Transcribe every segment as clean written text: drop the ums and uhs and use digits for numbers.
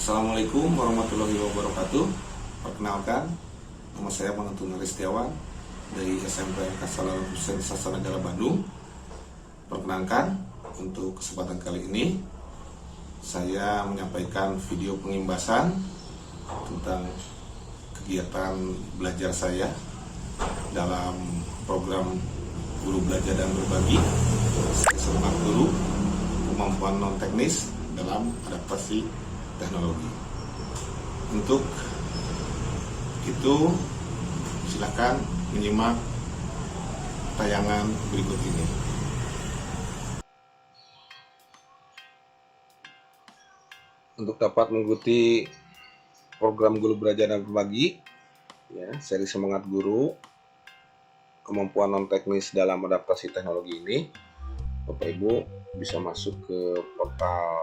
Assalamualaikum warahmatullahi wabarakatuh. Perkenalkan, nama saya Pengetun Ristiawan dari SMP Kasalar Hussein Sastra Negara Bandung. Perkenalkan, untuk kesempatan kali ini saya menyampaikan video pengimbasan tentang kegiatan belajar saya dalam program Guru Belajar dan Berbagi Semangat Guru Kemampuan Non Teknis dalam Adaptasi Teknologi. Untuk itu silakan menyimak tayangan berikut ini. Untuk dapat mengikuti program Guru Belajar dan Berbagi seri Semangat Guru Kemampuan Non Teknis dalam Adaptasi Teknologi ini, Bapak Ibu bisa masuk ke portal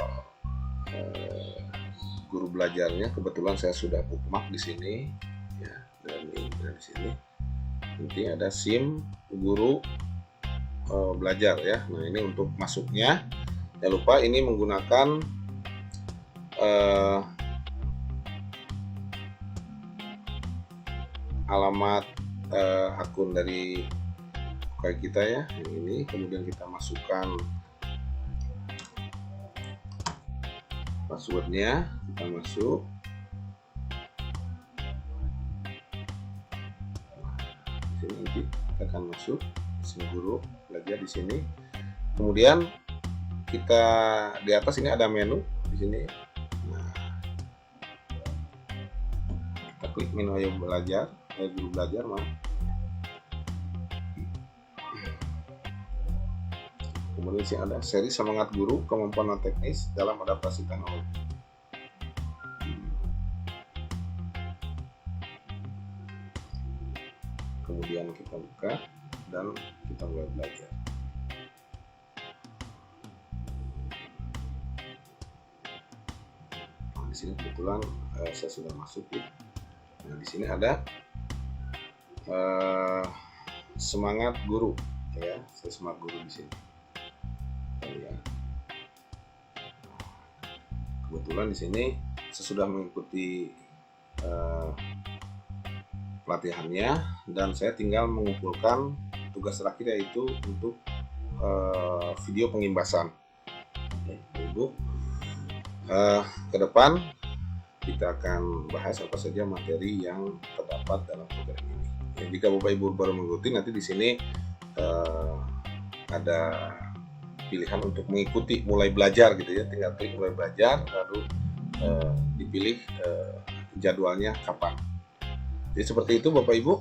guru belajarnya. Kebetulan saya sudah bookmark di sini ya, dan di sini nanti ada SIM guru belajar ya. Nah, ini untuk masuknya jangan lupa ini menggunakan alamat akun dari kayak kita ya, ini kemudian kita masukkan passwordnya, kita masuk. Di sini nanti kita akan masuk SIM guru belajar di sini. Kemudian kita di atas ini ada menu di sini. Nah, kita klik menu ayo belajar, guru belajar Kemudian sini ada seri Semangat Guru Kemampuan Non Teknis dalam Adaptasi Teknologi. Kemudian kita buka dan kita mulai belajar. Nah, di sini kebetulan saya sudah masuk ya. Nah, di sini ada Semangat Guru ya, saya Semangat Guru di sini. Kebetulan di sini sesudah mengikuti pelatihannya dan saya tinggal mengumpulkan tugas terakhir, yaitu untuk video pengimbasan. Ibu, ke depan kita akan bahas apa saja materi yang terdapat dalam program ini. Jika Bapak Ibu baru mengikuti, nanti di sini ada pilihan untuk mengikuti mulai belajar gitu ya, tinggal klik mulai belajar lalu dipilih jadwalnya kapan. Jadi seperti itu Bapak Ibu,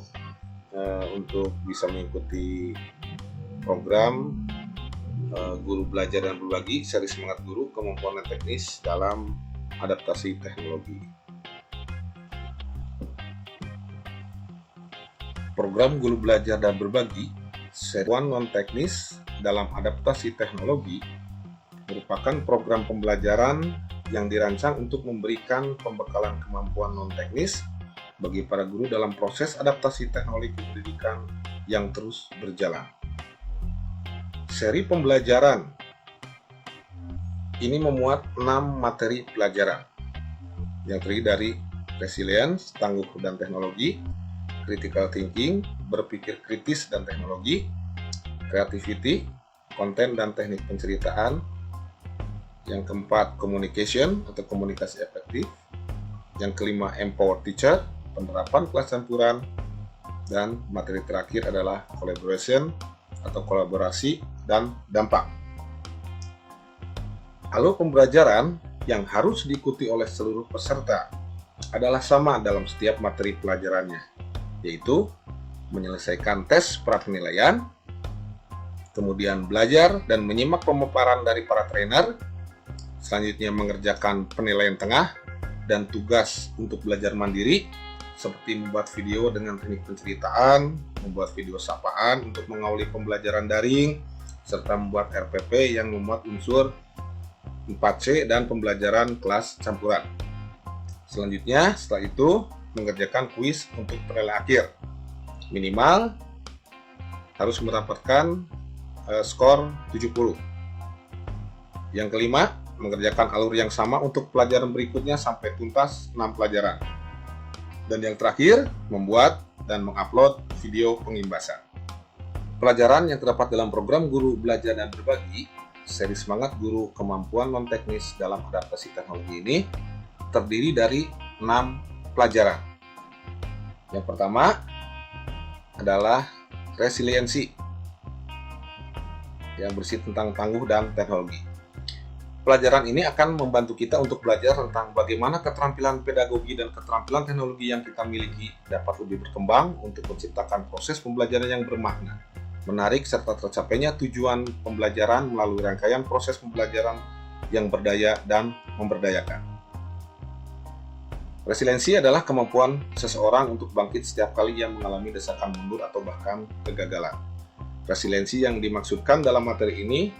untuk bisa mengikuti program Guru Belajar dan Berbagi seri Semangat Guru Kemampuan Non Teknis dalam Adaptasi Teknologi. Program Guru Belajar dan Berbagi seri Non Teknis dalam Adaptasi Teknologi merupakan program pembelajaran yang dirancang untuk memberikan pembekalan kemampuan non-teknis bagi para guru dalam proses adaptasi teknologi pendidikan yang terus berjalan. Seri pembelajaran ini memuat 6 materi pelajaran yang terdiri dari resilience, tangguh dan teknologi, critical thinking, berpikir kritis dan teknologi, creativity, konten dan teknik penceritaan. Yang keempat, communication atau komunikasi efektif. Yang kelima, empower teacher, penerapan kelas campuran. Dan materi terakhir adalah collaboration atau kolaborasi dan dampak. Alur pembelajaran yang harus diikuti oleh seluruh peserta adalah sama dalam setiap materi pelajarannya, yaitu menyelesaikan tes prapenilaian, kemudian belajar dan menyimak pemaparan dari para trainer, selanjutnya mengerjakan penilaian tengah dan tugas untuk belajar mandiri seperti membuat video dengan teknik penceritaan, membuat video sapaan untuk mengawali pembelajaran daring, serta membuat RPP yang memuat unsur 4C dan pembelajaran kelas campuran. Selanjutnya setelah itu mengerjakan kuis untuk penilaian akhir. Minimal harus mendapatkan skor 70. Yang kelima, mengerjakan alur yang sama untuk pelajaran berikutnya sampai tuntas 6 pelajaran. Dan yang terakhir, membuat dan mengupload video pengimbasan. Pelajaran yang terdapat dalam program Guru Belajar dan Berbagi, seri Semangat Guru Kemampuan Non-Teknis dalam Adaptasi Teknologi ini terdiri dari 6 pelajaran. Yang pertama adalah resiliensi, yang berisi tentang tangguh dan teknologi. Pelajaran ini akan membantu kita untuk belajar tentang bagaimana keterampilan pedagogi dan keterampilan teknologi yang kita miliki dapat lebih berkembang untuk menciptakan proses pembelajaran yang bermakna, menarik, serta tercapainya tujuan pembelajaran melalui rangkaian proses pembelajaran yang berdaya dan memberdayakan. Resiliensi adalah kemampuan seseorang untuk bangkit setiap kali ia mengalami desakan mundur atau bahkan kegagalan. Resiliensi yang dimaksudkan dalam materi ini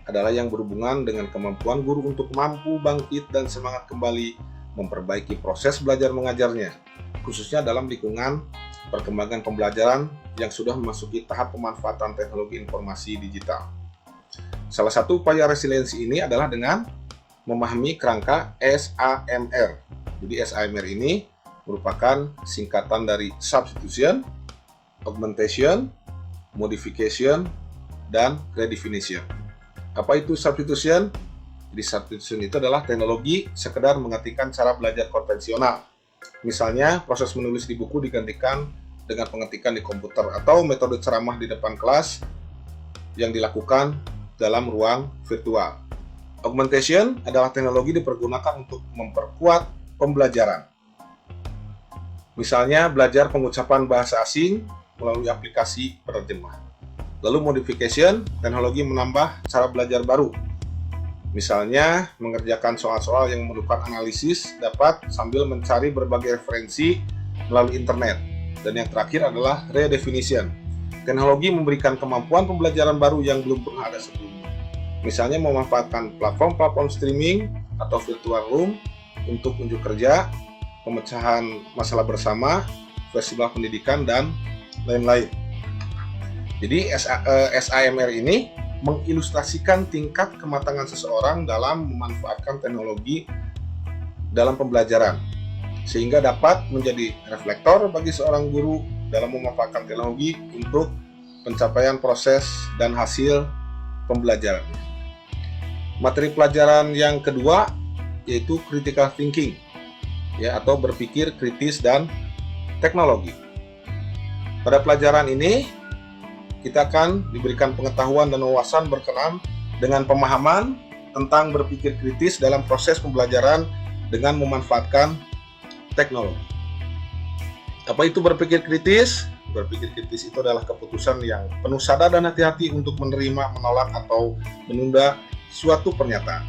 adalah yang berhubungan dengan kemampuan guru untuk mampu bangkit dan semangat kembali memperbaiki proses belajar mengajarnya, khususnya dalam lingkungan perkembangan pembelajaran yang sudah memasuki tahap pemanfaatan teknologi informasi digital. Salah satu upaya resiliensi ini adalah dengan memahami kerangka SAMR. Jadi SAMR ini merupakan singkatan dari substitution, augmentation, modification, dan redefinition. Apa itu substitution? Jadi substitution itu adalah teknologi sekedar menggantikan cara belajar konvensional. Misalnya, proses menulis di buku digantikan dengan pengetikan di komputer atau metode ceramah di depan kelas yang dilakukan dalam ruang virtual. Augmentation adalah teknologi dipergunakan untuk memperkuat pembelajaran. Misalnya, belajar pengucapan bahasa asing melalui aplikasi penerjemah. Lalu modification, teknologi menambah cara belajar baru. Misalnya, mengerjakan soal-soal yang memerlukan analisis dapat sambil mencari berbagai referensi melalui internet. Dan yang terakhir adalah redefinition. Teknologi memberikan kemampuan pembelajaran baru yang belum pernah ada sebelumnya. Misalnya memanfaatkan platform-platform streaming atau virtual room untuk unjuk kerja, pemecahan masalah bersama, festival pendidikan, dan lain-lain. Jadi SAMR ini mengilustrasikan tingkat kematangan seseorang dalam memanfaatkan teknologi dalam pembelajaran, sehingga dapat menjadi reflektor bagi seorang guru dalam memanfaatkan teknologi untuk pencapaian proses dan hasil pembelajaran. Materi pelajaran yang kedua yaitu critical thinking, ya, atau berpikir kritis dan teknologi. Pada pelajaran ini kita akan diberikan pengetahuan dan wawasan berkenaan dengan pemahaman tentang berpikir kritis dalam proses pembelajaran dengan memanfaatkan teknologi. Apa itu berpikir kritis? Berpikir kritis itu adalah keputusan yang penuh sadar dan hati-hati untuk menerima, menolak, atau menunda suatu pernyataan.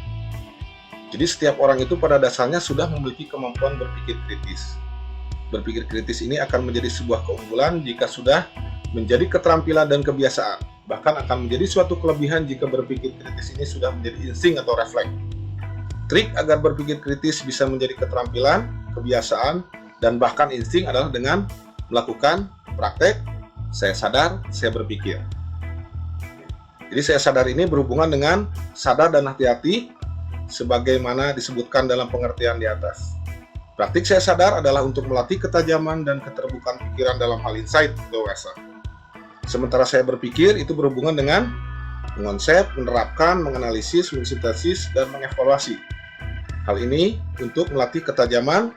Jadi setiap orang itu pada dasarnya sudah memiliki kemampuan berpikir kritis. Berpikir kritis ini akan menjadi sebuah keunggulan jika sudah menjadi keterampilan dan kebiasaan. Bahkan akan menjadi suatu kelebihan jika berpikir kritis ini sudah menjadi insting atau refleks. Trik agar berpikir kritis bisa menjadi keterampilan, kebiasaan, dan bahkan insting adalah dengan melakukan praktek saya sadar, saya berpikir. Jadi saya sadar ini berhubungan dengan sadar dan hati-hati sebagaimana disebutkan dalam pengertian di atas. Praktik saya sadar adalah untuk melatih ketajaman dan keterbukaan pikiran dalam hal insight atau wawasan. Sementara saya berpikir itu berhubungan dengan mengonsep, menerapkan, menganalisis, mensintesis, dan mengevaluasi. Hal ini untuk melatih ketajaman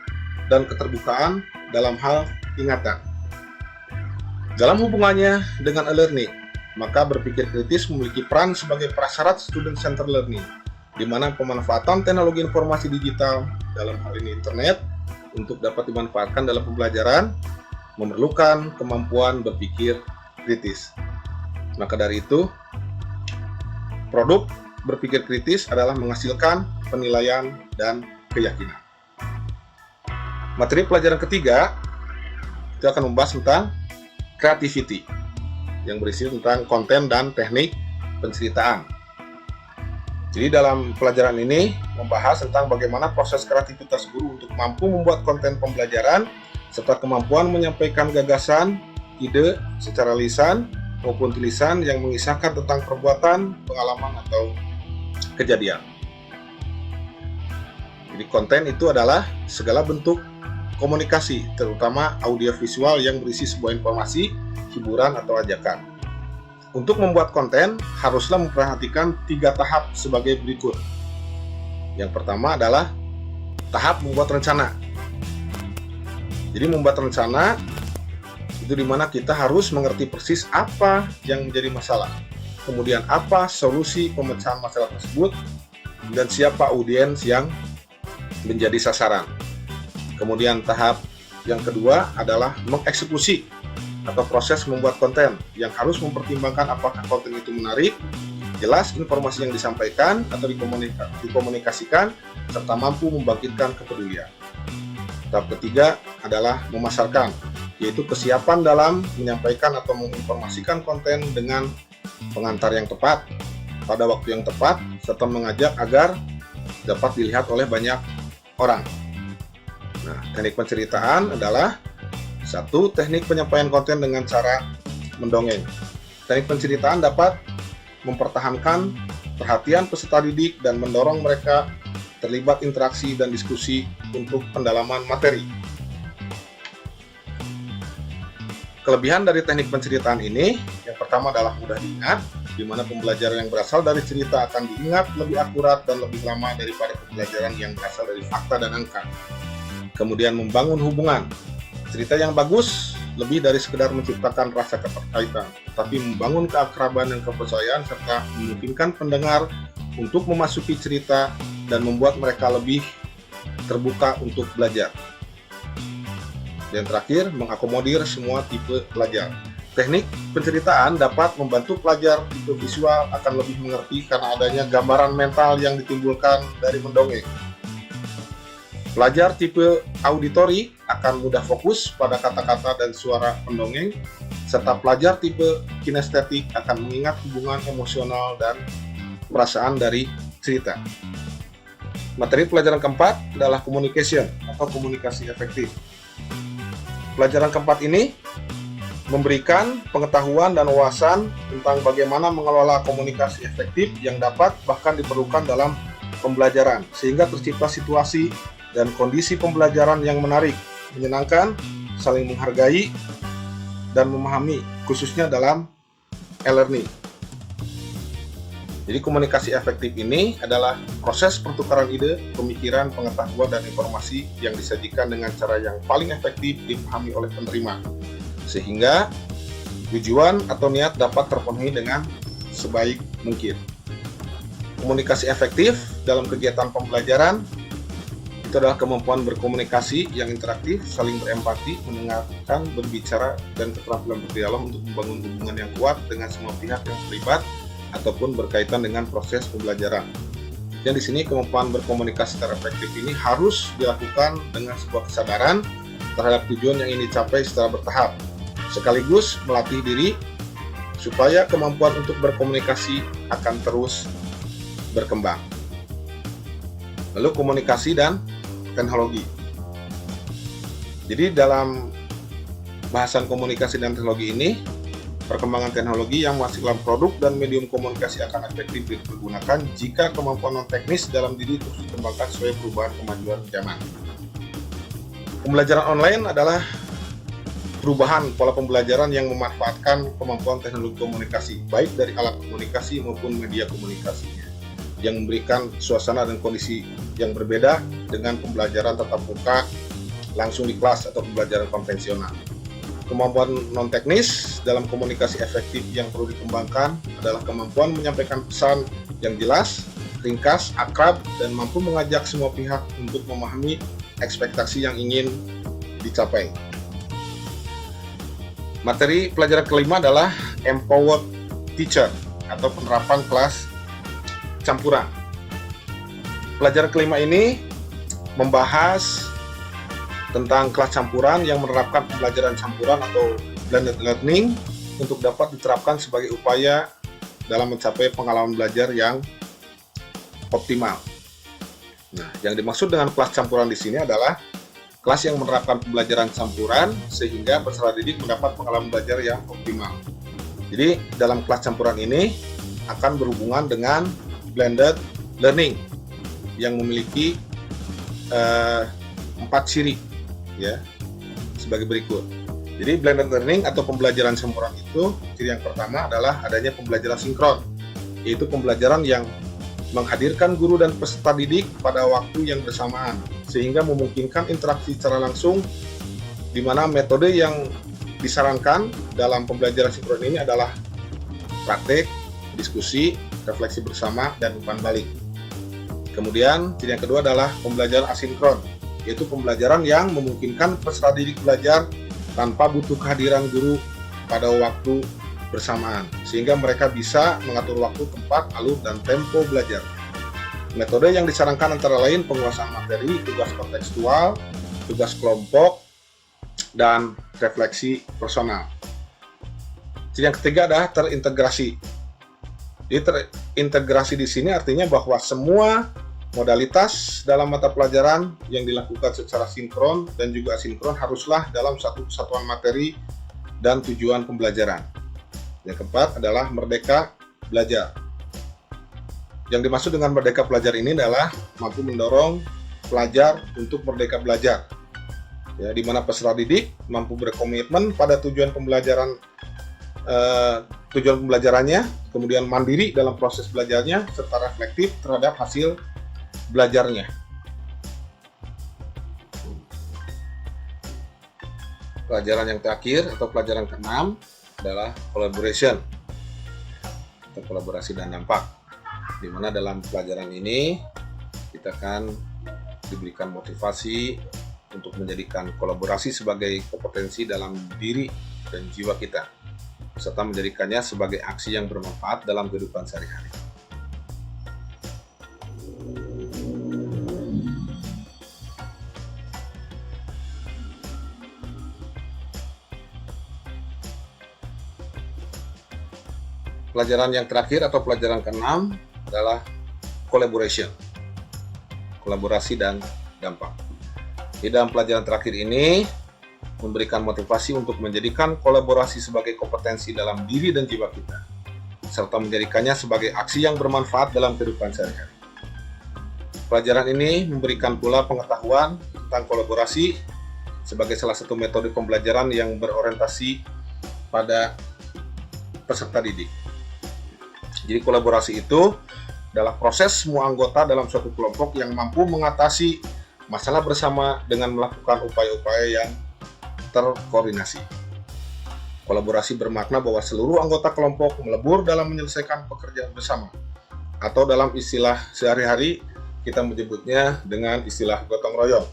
dan keterbukaan dalam hal ingatan. Dalam hubungannya dengan e-learning, maka berpikir kritis memiliki peran sebagai prasyarat student-centered learning, di mana pemanfaatan teknologi informasi digital, dalam hal ini internet, untuk dapat dimanfaatkan dalam pembelajaran, memerlukan kemampuan berpikir kritis. Maka dari itu, produk berpikir kritis adalah menghasilkan penilaian dan keyakinan. Materi pelajaran ketiga, kita akan membahas tentang creativity, yang berisi tentang konten dan teknik penceritaan. Jadi dalam pelajaran ini membahas tentang bagaimana proses kreativitas guru untuk mampu membuat konten pembelajaran, serta kemampuan menyampaikan gagasan, ide secara lisan maupun tulisan yang mengisahkan tentang perbuatan, pengalaman, atau kejadian. Jadi konten itu adalah segala bentuk komunikasi, terutama audiovisual yang berisi sebuah informasi, hiburan, atau ajakan. Untuk membuat konten, haruslah memperhatikan 3 tahap sebagai berikut. Yang pertama adalah tahap membuat rencana. Jadi membuat rencana itu dimana kita harus mengerti persis apa yang menjadi masalah, kemudian apa solusi pemecahan masalah tersebut, dan siapa audiens yang menjadi sasaran. Kemudian tahap yang kedua adalah mengeksekusi atau proses membuat konten yang harus mempertimbangkan apakah konten itu menarik, jelas informasi yang disampaikan atau dikomunikasikan, serta mampu membangkitkan kepedulian. Tahap ketiga adalah memasarkan, yaitu kesiapan dalam menyampaikan atau menginformasikan konten dengan pengantar yang tepat, pada waktu yang tepat, serta mengajak agar dapat dilihat oleh banyak orang. Nah, teknik penceritaan adalah 1. Teknik penyampaian konten dengan cara mendongeng. Teknik penceritaan dapat mempertahankan perhatian peserta didik dan mendorong mereka terlibat interaksi dan diskusi untuk pendalaman materi. Kelebihan dari teknik penceritaan ini, yang pertama adalah mudah diingat, di mana pembelajaran yang berasal dari cerita akan diingat lebih akurat dan lebih lama daripada pembelajaran yang berasal dari fakta dan angka. Kemudian membangun hubungan. Cerita yang bagus lebih dari sekedar menciptakan rasa keterkaitan, tapi membangun keakraban dan kepercayaan serta memungkinkan pendengar untuk memasuki cerita dan membuat mereka lebih terbuka untuk belajar. Dan terakhir, mengakomodir semua tipe pelajar. Teknik penceritaan dapat membantu pelajar tipe visual akan lebih mengerti karena adanya gambaran mental yang ditimbulkan dari mendongeng. Pelajar tipe auditori akan mudah fokus pada kata-kata dan suara pendongeng, serta pelajar tipe kinestetik akan mengingat hubungan emosional dan perasaan dari cerita. Materi pelajaran keempat adalah communication atau komunikasi efektif. Pelajaran keempat ini memberikan pengetahuan dan wawasan tentang bagaimana mengelola komunikasi efektif yang dapat bahkan diperlukan dalam pembelajaran, sehingga tercipta situasi dan kondisi pembelajaran yang menarik, menyenangkan, saling menghargai, dan memahami, khususnya dalam e-learning. Jadi komunikasi efektif ini adalah proses pertukaran ide, pemikiran, pengetahuan, dan informasi yang disajikan dengan cara yang paling efektif dipahami oleh penerima, sehingga tujuan atau niat dapat terpenuhi dengan sebaik mungkin. Komunikasi efektif dalam kegiatan pembelajaran itu adalah kemampuan berkomunikasi yang interaktif, saling berempati, mendengarkan, berbicara, dan keterampilan berdialog untuk membangun hubungan yang kuat dengan semua pihak yang terlibat ataupun berkaitan dengan proses pembelajaran. Dan di sini kemampuan berkomunikasi secara efektif ini harus dilakukan dengan sebuah kesadaran terhadap tujuan yang ingin dicapai secara bertahap, sekaligus melatih diri supaya kemampuan untuk berkomunikasi akan terus berkembang. Lalu komunikasi dan teknologi. Jadi dalam bahasan komunikasi dan teknologi ini, perkembangan teknologi yang menghasilkan produk dan medium komunikasi akan efektif digunakan jika kemampuan non-teknis dalam diri terus dikembangkan sesuai perubahan kemajuan zaman. Pembelajaran online adalah perubahan pola pembelajaran yang memanfaatkan kemampuan teknologi komunikasi, baik dari alat komunikasi maupun media komunikasinya, yang memberikan suasana dan kondisi yang berbeda dengan pembelajaran tatap muka langsung di kelas atau pembelajaran konvensional. Kemampuan non-teknis dalam komunikasi efektif yang perlu dikembangkan adalah kemampuan menyampaikan pesan yang jelas, ringkas, akrab, dan mampu mengajak semua pihak untuk memahami ekspektasi yang ingin dicapai. Materi pelajaran kelima adalah Empowered Teacher atau penerapan kelas campuran. Pelajaran kelima ini membahas tentang kelas campuran yang menerapkan pembelajaran campuran atau blended learning untuk dapat diterapkan sebagai upaya dalam mencapai pengalaman belajar yang optimal. Nah, yang dimaksud dengan kelas campuran di sini adalah kelas yang menerapkan pembelajaran campuran sehingga peserta didik mendapat pengalaman belajar yang optimal. Jadi, dalam kelas campuran ini akan berhubungan dengan blended learning yang memiliki eh, 4 ciri ya sebagai berikut. Jadi blended learning atau pembelajaran campuran itu, ciri yang pertama adalah adanya pembelajaran sinkron, yaitu pembelajaran yang menghadirkan guru dan peserta didik pada waktu yang bersamaan, sehingga memungkinkan interaksi secara langsung, di mana metode yang disarankan dalam pembelajaran sinkron ini adalah praktek, diskusi, refleksi bersama, dan umpan balik. Kemudian, ciri yang kedua adalah pembelajaran asinkron, yaitu pembelajaran yang memungkinkan peserta didik belajar tanpa butuh kehadiran guru pada waktu bersamaan, sehingga mereka bisa mengatur waktu, tempat, alur, dan tempo belajar. Metode yang disarankan antara lain penguasaan materi, tugas kontekstual, tugas kelompok, dan refleksi personal. Ciri yang ketiga adalah terintegrasi. Jadi terintegrasi di sini artinya bahwa semua modalitas dalam mata pelajaran yang dilakukan secara sinkron dan juga asinkron haruslah dalam satu kesatuan materi dan tujuan pembelajaran. Yang keempat adalah merdeka belajar. Yang dimaksud dengan merdeka belajar ini adalah mampu mendorong pelajar untuk merdeka belajar. Ya, di mana peserta didik mampu berkomitmen pada tujuan pembelajarannya, kemudian mandiri dalam proses belajarnya, serta reflektif terhadap hasil belajarnya. Pelajaran yang terakhir atau pelajaran ke-6 adalah collaboration atau kolaborasi dan dampak, di mana dalam pelajaran ini kita akan diberikan motivasi untuk menjadikan kolaborasi sebagai kompetensi dalam diri dan jiwa kita, serta menjadikannya sebagai aksi yang bermanfaat dalam kehidupan sehari-hari. Pelajaran yang terakhir atau pelajaran ke-6 adalah collaboration, kolaborasi dan dampak. Di dalam pelajaran terakhir ini memberikan motivasi untuk menjadikan kolaborasi sebagai kompetensi dalam diri dan jiwa kita, serta menjadikannya sebagai aksi yang bermanfaat dalam kehidupan sehari-hari. Pelajaran ini memberikan pula pengetahuan tentang kolaborasi sebagai salah satu metode pembelajaran yang berorientasi pada peserta didik. Jadi kolaborasi itu adalah proses semua anggota dalam suatu kelompok yang mampu mengatasi masalah bersama dengan melakukan upaya-upaya yang terkoordinasi. Kolaborasi bermakna bahwa seluruh anggota kelompok melebur dalam menyelesaikan pekerjaan bersama, atau dalam istilah sehari-hari kita menyebutnya dengan istilah gotong royong.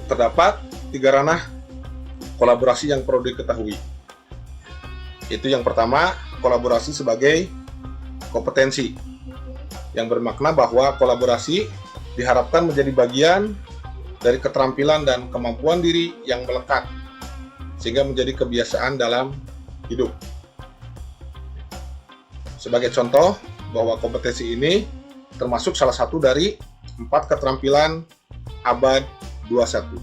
Terdapat 3 ranah kolaborasi yang perlu diketahui. Itu yang pertama, kolaborasi sebagai kompetensi, yang bermakna bahwa kolaborasi diharapkan menjadi bagian dari keterampilan dan kemampuan diri yang melekat, sehingga menjadi kebiasaan dalam hidup. Sebagai contoh, bahwa kompetensi ini termasuk salah satu dari 4 keterampilan abad 21.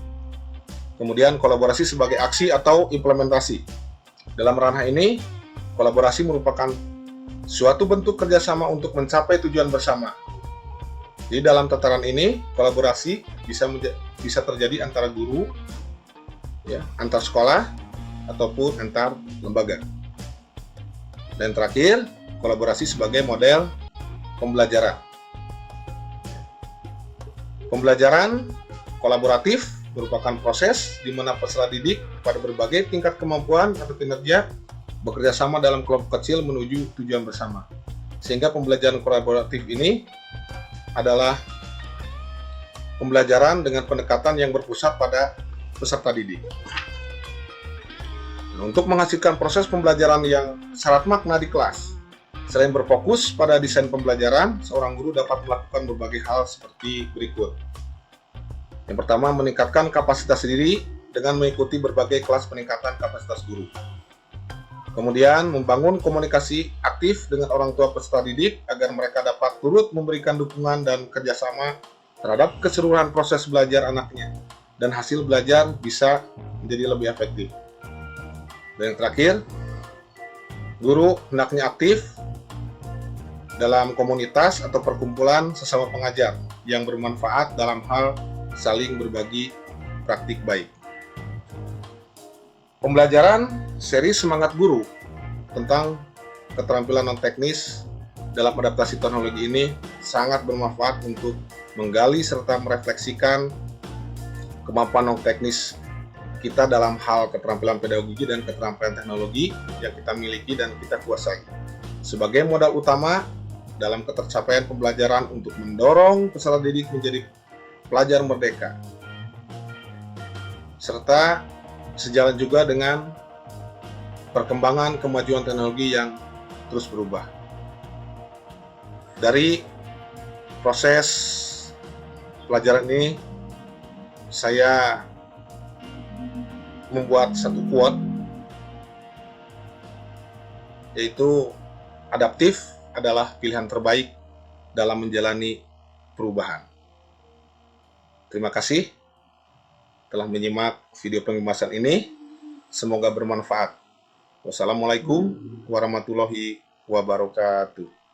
Kemudian kolaborasi sebagai aksi atau implementasi. Dalam ranah ini, kolaborasi merupakan suatu bentuk kerjasama untuk mencapai tujuan bersama. Di dalam tataran ini, kolaborasi bisa terjadi antara guru, ya, antar sekolah, ataupun antar lembaga. Dan terakhir, kolaborasi sebagai model pembelajaran. Pembelajaran kolaboratif merupakan proses di mana peserta didik pada berbagai tingkat kemampuan atau kinerja bekerja sama dalam kelompok kecil menuju tujuan bersama. Sehingga pembelajaran kolaboratif ini adalah pembelajaran dengan pendekatan yang berpusat pada peserta didik. Nah, untuk menghasilkan proses pembelajaran yang syarat makna di kelas, selain berfokus pada desain pembelajaran, seorang guru dapat melakukan berbagai hal seperti berikut. Yang pertama, meningkatkan kapasitas diri dengan mengikuti berbagai kelas peningkatan kapasitas guru. Kemudian, membangun komunikasi aktif dengan orang tua peserta didik agar mereka dapat turut memberikan dukungan dan kerjasama terhadap keseluruhan proses belajar anaknya, dan hasil belajar bisa menjadi lebih efektif. Dan yang terakhir, guru hendaknya aktif dalam komunitas atau perkumpulan sesama pengajar yang bermanfaat dalam hal saling berbagi praktik baik. Pembelajaran seri Semangat Guru tentang keterampilan non-teknis dalam adaptasi teknologi ini sangat bermanfaat untuk menggali serta merefleksikan kemampuan non-teknis kita dalam hal keterampilan pedagogik dan keterampilan teknologi yang kita miliki dan kita kuasai. Sebagai modal utama dalam ketercapaian pembelajaran untuk mendorong peserta didik menjadi pelajar merdeka. Serta sejalan juga dengan perkembangan kemajuan teknologi yang terus berubah. Dari proses pelajaran ini, saya membuat satu quote, yaitu adaptif adalah pilihan terbaik dalam menjalani perubahan. Terima kasih telah menyimak video pembahasan ini. Semoga bermanfaat. Wassalamualaikum warahmatullahi wabarakatuh.